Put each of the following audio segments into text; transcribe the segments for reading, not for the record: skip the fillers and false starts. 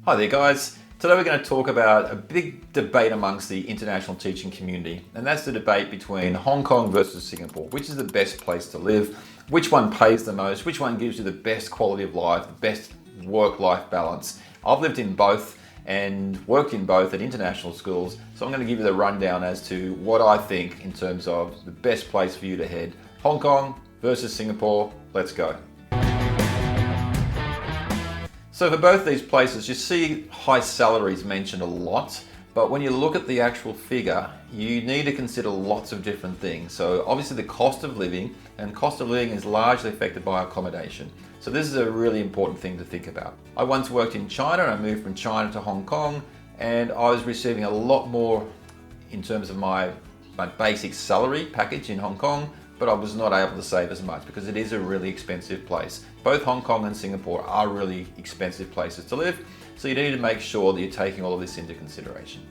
Hi there guys. Today we're going to talk about a big debate amongst the international teaching community, and that's the debate between Hong Kong versus Singapore. Which is the best place to live? Which one pays the most? Which one gives you the best quality of life, the best work-life balance? I've lived in both and worked in both at international schools, so I'm going to give you the rundown as to what I think in terms of the best place for you to head. Hong Kong versus Singapore. Let's go. So for both these places, you see high salaries mentioned a lot, but when you look at the actual figure, you need to consider lots of different things. So obviously the cost of living, and cost of living is largely affected by accommodation. So this is a really important thing to think about. I once worked in China, and I moved from China to Hong Kong, and I was receiving a lot more in terms of my basic salary package in Hong Kong, but I was not able to save as much because it is a really expensive place. Both Hong Kong and Singapore are really expensive places to live, so you need to make sure that you're taking all of this into consideration.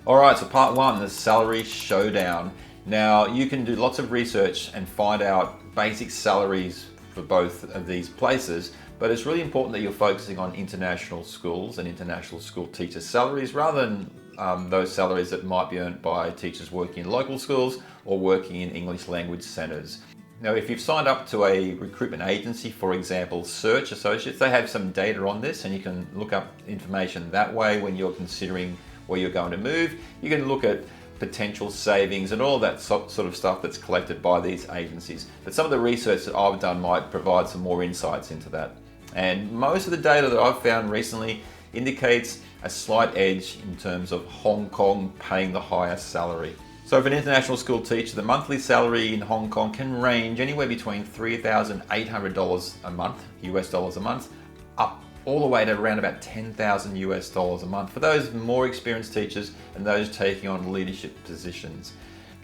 All right, so part one, the salary showdown. Now, you can do lots of research and find out basic salaries for both of these places, but it's really important that you're focusing on international schools and international school teachers' salaries rather than those salaries that might be earned by teachers working in local schools or working in English language centres. Now, if you've signed up to a recruitment agency, for example, Search Associates, they have some data on this and you can look up information that way when you're considering where you're going to move. You can look at potential savings and all that sort of stuff that's collected by these agencies. But some of the research that I've done might provide some more insights into that. And most of the data that I've found recently indicates a slight edge in terms of Hong Kong paying the highest salary. So for an international school teacher, the monthly salary in Hong Kong can range anywhere between $3,800 a month, US dollars a month, up all the way to around about $10,000 US dollars a month for those more experienced teachers and those taking on leadership positions.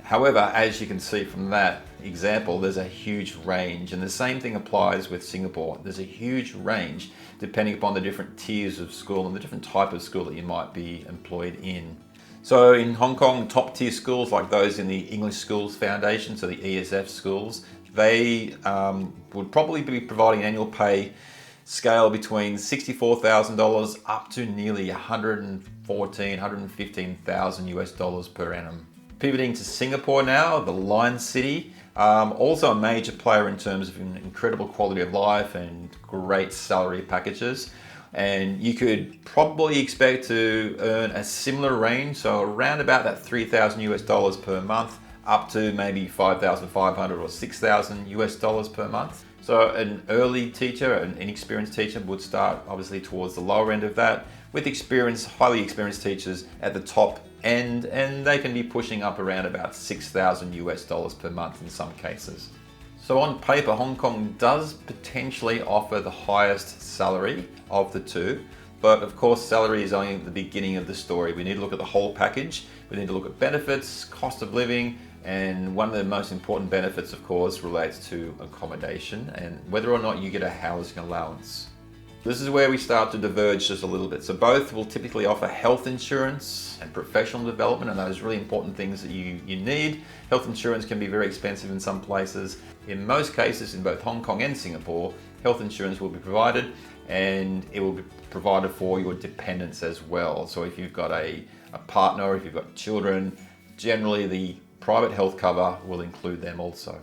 However, as you can see from that example, there's a huge range, and the same thing applies with Singapore. There's a huge range depending upon the different tiers of school and the different type of school that you might be employed in. So in Hong Kong, top tier schools like those in the English Schools Foundation, so the ESF schools, they would probably be providing an annual pay scale between $64,000 up to nearly $114,000, $115,000 US dollars per annum. Pivoting to Singapore now, the Lion City, also a major player in terms of incredible quality of life and great salary packages. And you could probably expect to earn a similar range, so around about that $3,000 US dollars per month, up to maybe $5,500 or $6,000 US dollars per month. So an early teacher, an inexperienced teacher, would start obviously towards the lower end of that, with highly experienced teachers at the top end, and they can be pushing up around about $6,000 US dollars per month in some cases. So on paper, Hong Kong does potentially offer the highest salary of the two, but of course salary is only the beginning of the story. We need to look at the whole package. We need to look at benefits, cost of living, and one of the most important benefits, of course, relates to accommodation and whether or not you get a housing allowance. This is where we start to diverge just a little bit. So both will typically offer health insurance and professional development, and those really important things that you need. Health insurance can be very expensive in some places. In most cases, in both Hong Kong and Singapore, health insurance will be provided, and it will be provided for your dependents as well. So if you've got a partner, if you've got children, generally the private health cover will include them also.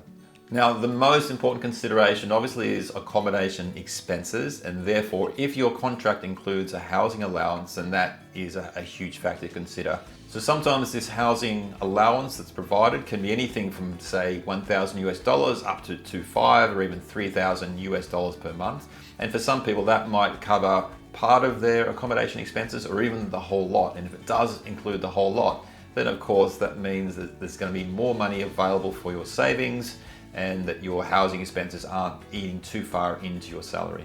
Now, the most important consideration obviously is accommodation expenses, and therefore if your contract includes a housing allowance, then that is a huge factor to consider. So sometimes this housing allowance that's provided can be anything from say $1,000 US dollars up to $2,500 or even $3,000 US dollars per month. And for some people that might cover part of their accommodation expenses or even the whole lot. And if it does include the whole lot, then of course that means that there's going to be more money available for your savings and that your housing expenses aren't eating too far into your salary.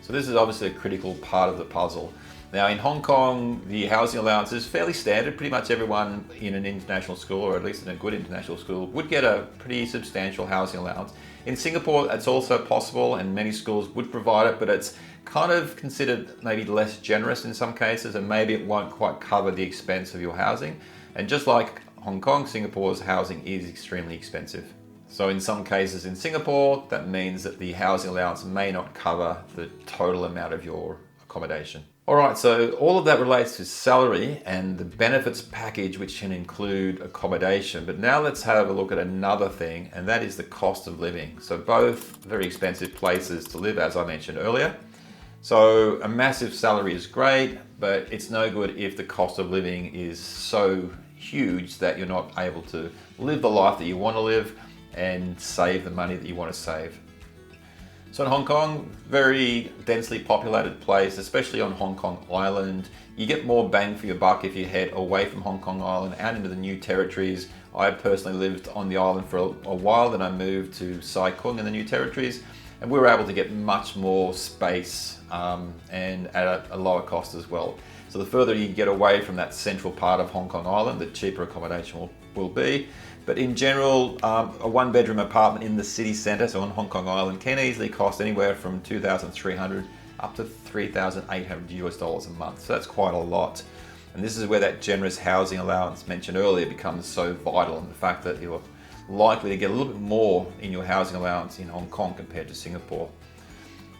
So this is obviously a critical part of the puzzle. Now in Hong Kong, the housing allowance is fairly standard. Pretty much everyone in an international school, or at least in a good international school, would get a pretty substantial housing allowance. In Singapore, it's also possible and many schools would provide it, but it's kind of considered maybe less generous in some cases, and maybe it won't quite cover the expense of your housing. And just like Hong Kong, Singapore's housing is extremely expensive. So in some cases in Singapore, that means that the housing allowance may not cover the total amount of your accommodation. All right, so all of that relates to salary and the benefits package, which can include accommodation. But now let's have a look at another thing, and that is the cost of living. So both very expensive places to live, as I mentioned earlier. So a massive salary is great, but it's no good if the cost of living is so huge that you're not able to live the life that you want to live and save the money that you want to save. So in Hong Kong, very densely populated place, especially on Hong Kong Island. You get more bang for your buck if you head away from Hong Kong Island out into the new territories. I personally lived on the island for a while, then I moved to Sai Kung in the new territories, and we were able to get much more space and at a lower cost as well. So the further you get away from that central part of Hong Kong Island, the cheaper accommodation will be. But in general, a one-bedroom apartment in the city centre, so on Hong Kong Island, can easily cost anywhere from $2,300 up to $3,800 a month. So that's quite a lot. And this is where that generous housing allowance mentioned earlier becomes so vital, and the fact that you're likely to get a little bit more in your housing allowance in Hong Kong compared to Singapore.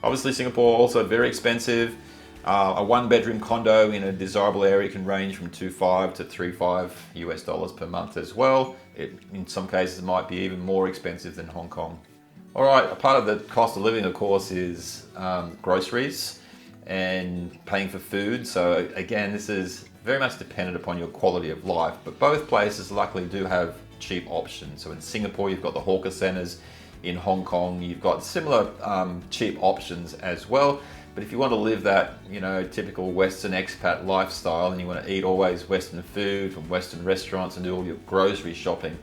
Obviously, Singapore also very expensive. A one-bedroom condo in a desirable area can range from $2.5 to $3.5 per month as well. In some cases, it might be even more expensive than Hong Kong. All right, a part of the cost of living, of course, is groceries and paying for food. So again, this is very much dependent upon your quality of life, but both places luckily do have cheap options. So in Singapore, you've got the hawker centers. In Hong Kong, you've got similar cheap options as well. But if you want to live that, typical Western expat lifestyle, and you want to eat always Western food from Western restaurants and do all your grocery shopping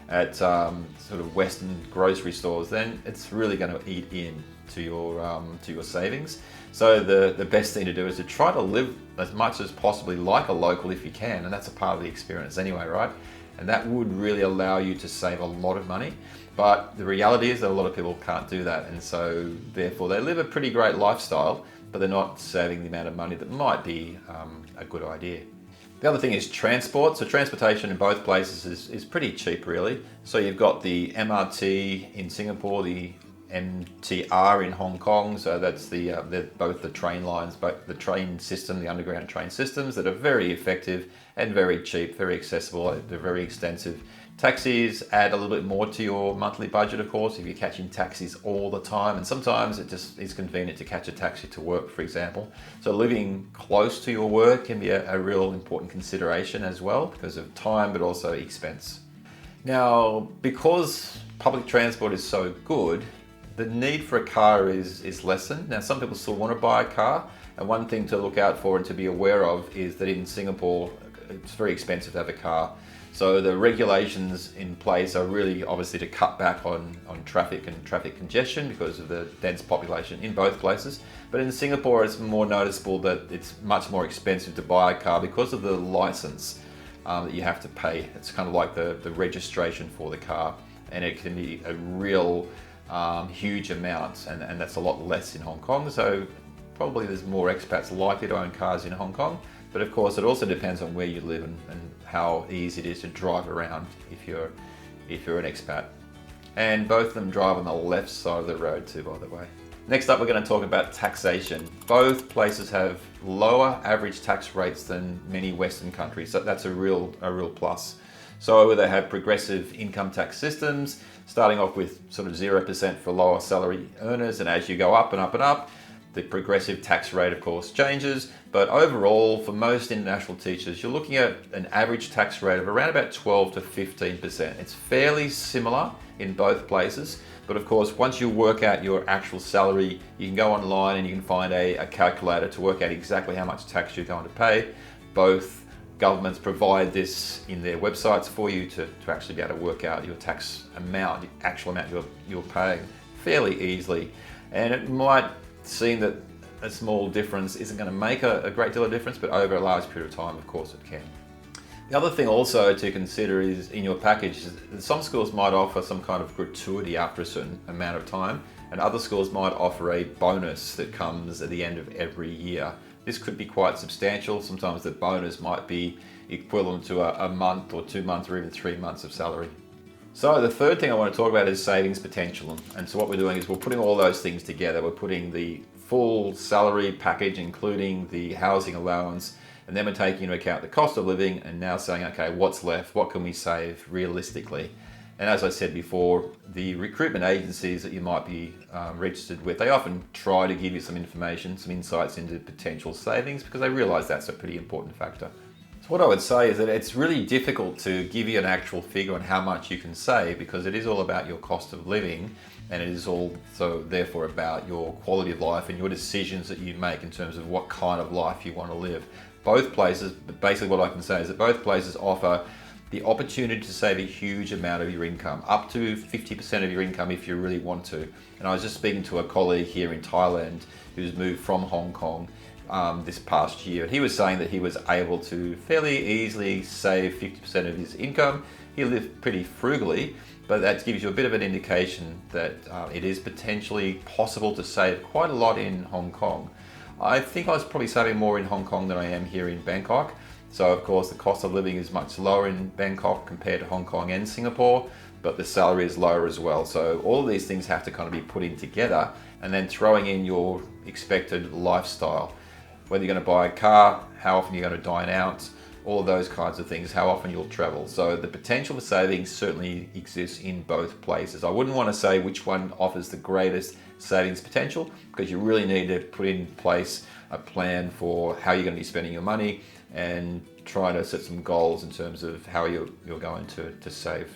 at sort of Western grocery stores, then it's really going to eat in to your savings. So the best thing to do is to try to live as much as possibly like a local if you can, and that's a part of the experience anyway, right? And that would really allow you to save a lot of money. But the reality is that a lot of people can't do that, and so therefore they live a pretty great lifestyle, but they're not saving the amount of money that might be a good idea. The other thing is transport. So transportation in both places is pretty cheap, really. So you've got the MRT in Singapore, the MTR in Hong Kong. So that's they're both the train lines, both the train system, the underground train systems that are very effective and very cheap, very accessible. They're very extensive. Taxis add a little bit more to your monthly budget, of course, if you're catching taxis all the time. And sometimes it just is convenient to catch a taxi to work, for example. So living close to your work can be a real important consideration as well because of time, but also expense. Now, because public transport is so good, the need for a car is lessened. Now, some people still want to buy a car. And one thing to look out for and to be aware of is that in Singapore, it's very expensive to have a car. So the regulations in place are really obviously to cut back on traffic and traffic congestion because of the dense population in both places. But in Singapore, it's more noticeable that it's much more expensive to buy a car because of the license that you have to pay. It's kind of like the registration for the car, and it can be a real huge amount, and that's a lot less in Hong Kong. So probably there's more expats likely to own cars in Hong Kong. But of course, it also depends on where you live and how easy it is to drive around if you're an expat. And both of them drive on the left side of the road too, by the way. Next up, we're going to talk about taxation. Both places have lower average tax rates than many Western countries, so that's a real plus. So they have progressive income tax systems, starting off with sort of 0% for lower salary earners, and as you go up and up and up, the progressive tax rate, of course, changes, but overall, for most international teachers, you're looking at an average tax rate of around about 12 to 15%. It's fairly similar in both places, but of course, once you work out your actual salary, you can go online and you can find a calculator to work out exactly how much tax you're going to pay. Both governments provide this in their websites for you to actually be able to work out your tax amount, the actual amount you're paying fairly easily. And it might seem that a small difference isn't going to make a great deal of difference, but over a large period of time, of course, it can. The other thing also to consider is in your package, is that some schools might offer some kind of gratuity after a certain amount of time, and other schools might offer a bonus that comes at the end of every year. This could be quite substantial. Sometimes the bonus might be equivalent to a month or 2 months or even 3 months of salary. So the third thing I want to talk about is savings potential. And so what we're doing is we're putting all those things together. We're putting the full salary package, including the housing allowance, and then we're taking into account the cost of living and now saying, okay, what's left? What can we save realistically? And as I said before, the recruitment agencies that you might be registered with, they often try to give you some information, some insights into potential savings, because they realize that's a pretty important factor. So what I would say is that it's really difficult to give you an actual figure on how much you can save, because it is all about your cost of living, and it is also therefore about your quality of life and your decisions that you make in terms of what kind of life you want to live. Both places, basically what I can say is that both places offer the opportunity to save a huge amount of your income, up to 50% of your income if you really want to. And I was just speaking to a colleague here in Thailand who's moved from Hong Kong this past year, and he was saying that he was able to fairly easily save 50% of his income. He lived pretty frugally, but that gives you a bit of an indication that it is potentially possible to save quite a lot in Hong Kong. I think I was probably saving more in Hong Kong than I am here in Bangkok. So of course the cost of living is much lower in Bangkok compared to Hong Kong and Singapore, but the salary is lower as well. So all of these things have to kind of be put in together, and then throwing in your expected lifestyle. Whether you're going to buy a car, how often you're going to dine out, all of those kinds of things, how often you'll travel. So the potential for savings certainly exists in both places. I wouldn't want to say which one offers the greatest savings potential, because you really need to put in place a plan for how you're going to be spending your money and try to set some goals in terms of how you're going to save.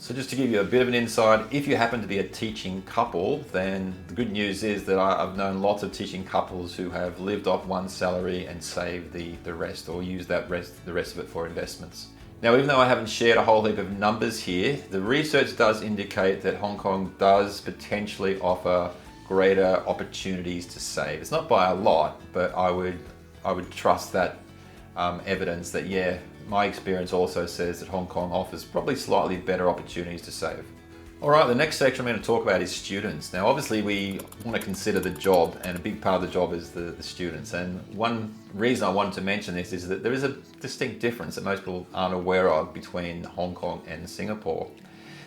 So just to give you a bit of an insight, if you happen to be a teaching couple, then the good news is that I've known lots of teaching couples who have lived off one salary and saved the rest, or used the rest of it for investments. Now, even though I haven't shared a whole heap of numbers here, the research does indicate that Hong Kong does potentially offer greater opportunities to save. It's not by a lot, but I would trust that evidence that, yeah, my experience also says that Hong Kong offers probably slightly better opportunities to save. All right, the next section I'm going to talk about is students. Now, obviously we want to consider the job, and a big part of the job is the students. And one reason I wanted to mention this is that there is a distinct difference that most people aren't aware of between Hong Kong and Singapore.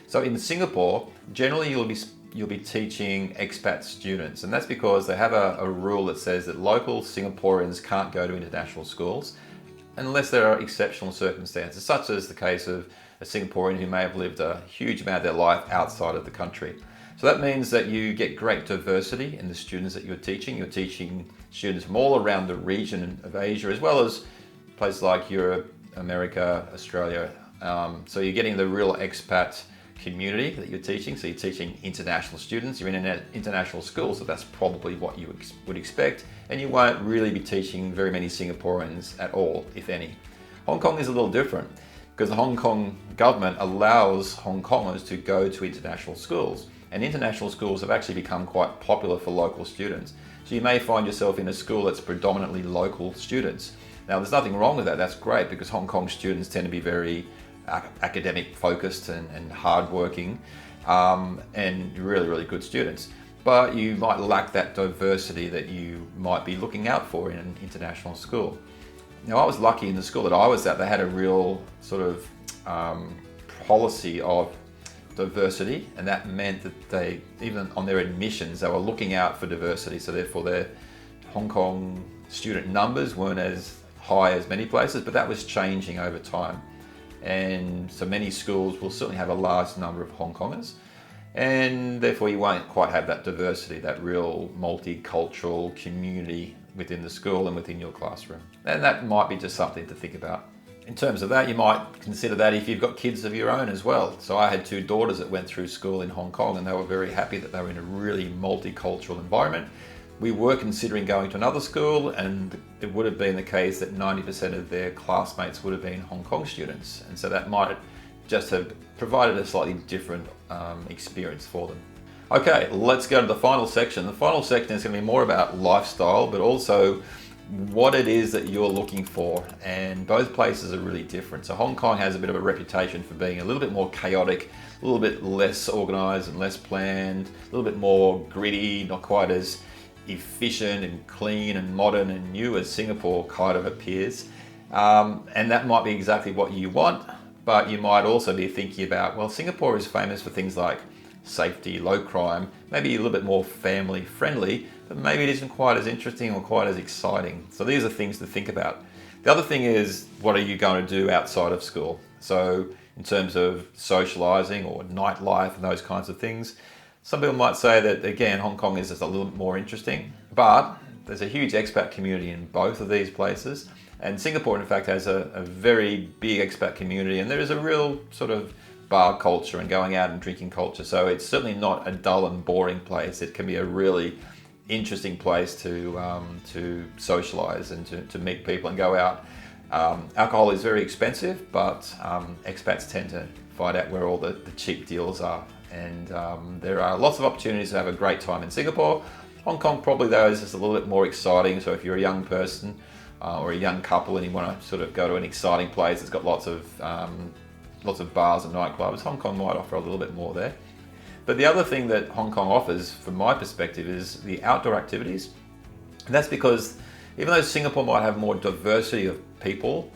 So in Singapore, generally you'll be teaching expat students, and that's because they have a rule that says that local Singaporeans can't go to international schools unless there are exceptional circumstances, such as the case of a Singaporean who may have lived a huge amount of their life outside of the country. So that means that you get great diversity in the students that you're teaching. You're teaching students from all around the region of Asia, as well as places like Europe, America, Australia. So you're getting the real expat community that you're teaching. So you're teaching international students, you're in an international school, so that's probably what you would expect. And you won't really be teaching very many Singaporeans at all, if any. Hong Kong is a little different, because the Hong Kong government allows Hong Kongers to go to international schools. And international schools have actually become quite popular for local students. So you may find yourself in a school that's predominantly local students. Now, there's nothing wrong with that. That's great, because Hong Kong students tend to be very academic focused and hardworking, and really, really good students. But you might lack that diversity that you might be looking out for in an international school. Now, I was lucky in the school that I was at, they had a real sort of policy of diversity, and that meant that they, even on their admissions, they were looking out for diversity. So therefore their Hong Kong student numbers weren't as high as many places, but that was changing over time. And so many schools will certainly have a large number of Hong Kongers, and therefore you won't quite have that diversity, that real multicultural community within the school and within your classroom. And that might be just something to think about. In terms of that, you might consider that if you've got kids of your own as well. So I had two daughters that went through school in Hong Kong, and they were very happy that they were in a really multicultural environment. We were considering going to another school, and it would have been the case that 90% of their classmates would have been Hong Kong students. And so that might just have provided a slightly different experience for them. Okay, let's go to the final section. The final section is going to be more about lifestyle, but also what it is that you're looking for. And both places are really different. So Hong Kong has a bit of a reputation for being a little bit more chaotic, a little bit less organized and less planned, a little bit more gritty, not quite as efficient and clean and modern and new as Singapore kind of appears. And that might be exactly what you want, but you might also be thinking about, well, Singapore is famous for things like safety, low crime, maybe a little bit more family friendly, but maybe it isn't quite as interesting or quite as exciting. So these are things to think about. The other thing is, what are you going to do outside of school? So in terms of socializing or nightlife and those kinds of things, some people might say that, again, Hong Kong is just a little bit more interesting, but there's a huge expat community in both of these places. And Singapore, in fact, has a very big expat community, and there is a real sort of bar culture and going out and drinking culture. So it's certainly not a dull and boring place. It can be a really interesting place to socialize and to meet people and go out. Alcohol is very expensive, but expats tend to find out where all the cheap deals are. And there are lots of opportunities to have a great time in Singapore. Hong Kong probably though is just a little bit more exciting. So if you're a young person or a young couple and you want to sort of go to an exciting place that's got lots of bars and nightclubs, Hong Kong might offer a little bit more there. But the other thing that Hong Kong offers, from my perspective, is the outdoor activities. And that's because even though Singapore might have more diversity of people,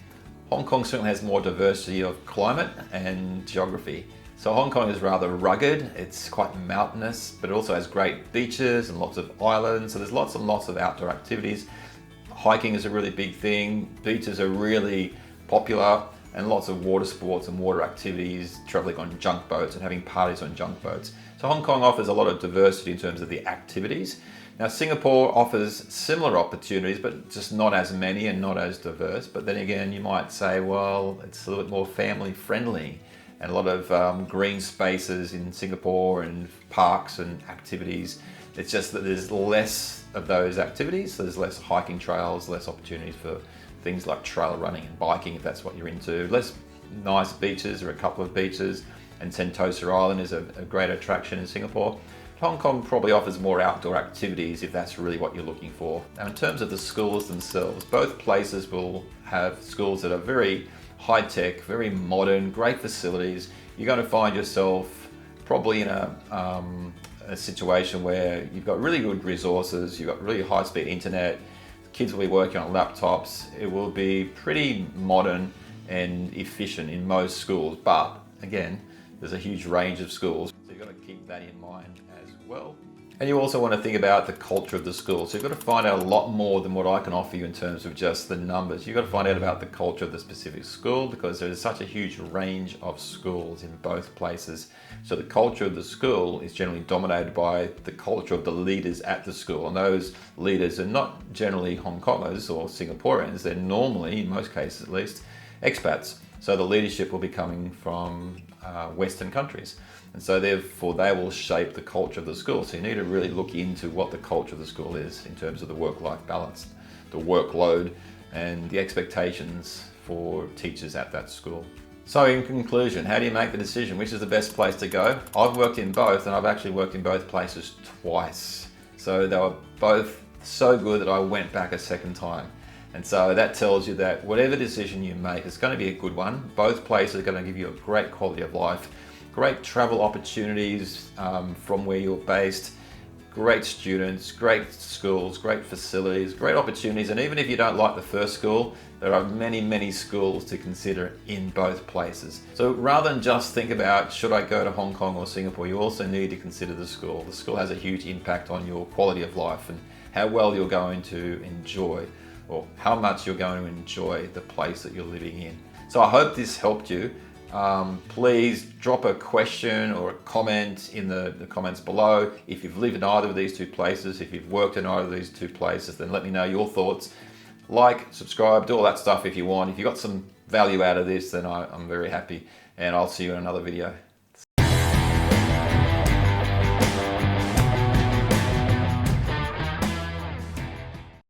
Hong Kong certainly has more diversity of climate and geography. So Hong Kong is rather rugged, it's quite mountainous, but it also has great beaches and lots of islands. So there's lots and lots of outdoor activities. Hiking is a really big thing, beaches are really popular, and lots of water sports and water activities, traveling on junk boats and having parties on junk boats. So Hong Kong offers a lot of diversity in terms of the activities. Now Singapore offers similar opportunities, but just not as many and not as diverse. But then again, you might say, well, it's a little bit more family friendly, and a lot of green spaces in Singapore and parks and activities. It's just that there's less of those activities. So there's less hiking trails, less opportunities for things like trail running and biking, if that's what you're into. Less nice beaches, or a couple of beaches, and Sentosa Island is a great attraction in Singapore. Hong Kong probably offers more outdoor activities if that's really what you're looking for. Now in terms of the schools themselves, both places will have schools that are very high-tech, very modern, great facilities. You're going to find yourself probably in a situation where you've got really good resources, you've got really high-speed internet, kids will be working on laptops. It will be pretty modern and efficient in most schools, but again, there's a huge range of schools, so you've got to keep that in mind as well. And you also want to think about the culture of the school. So you've got to find out a lot more than what I can offer you in terms of just the numbers. You've got to find out about the culture of the specific school, because there is such a huge range of schools in both places. So the culture of the school is generally dominated by the culture of the leaders at the school. And those leaders are not generally Hong Kongers or Singaporeans. They're normally, in most cases at least, expats. So the leadership will be coming from Western countries. And so therefore they will shape the culture of the school. So you need to really look into what the culture of the school is in terms of the work-life balance, the workload, and the expectations for teachers at that school. So in conclusion, how do you make the decision? Which is the best place to go? I've worked in both, and I've actually worked in both places twice. So they were both so good that I went back a second time. And so that tells you that whatever decision you make, it's going to be a good one. Both places are going to give you a great quality of life, great travel opportunities from where you're based, great students, great schools, great facilities, great opportunities. And even if you don't like the first school, there are many, many schools to consider in both places. So rather than just think about, should I go to Hong Kong or Singapore, you also need to consider the school. The school has a huge impact on your quality of life and how well you're going to enjoy, or how much you're going to enjoy the place that you're living in. So I hope this helped you. Please drop a question or a comment in the comments below. If you've lived in either of these two places, if you've worked in either of these two places, then let me know your thoughts. Like, subscribe, do all that stuff if you want. If you got some value out of this, then I'm very happy, and I'll see you in another video.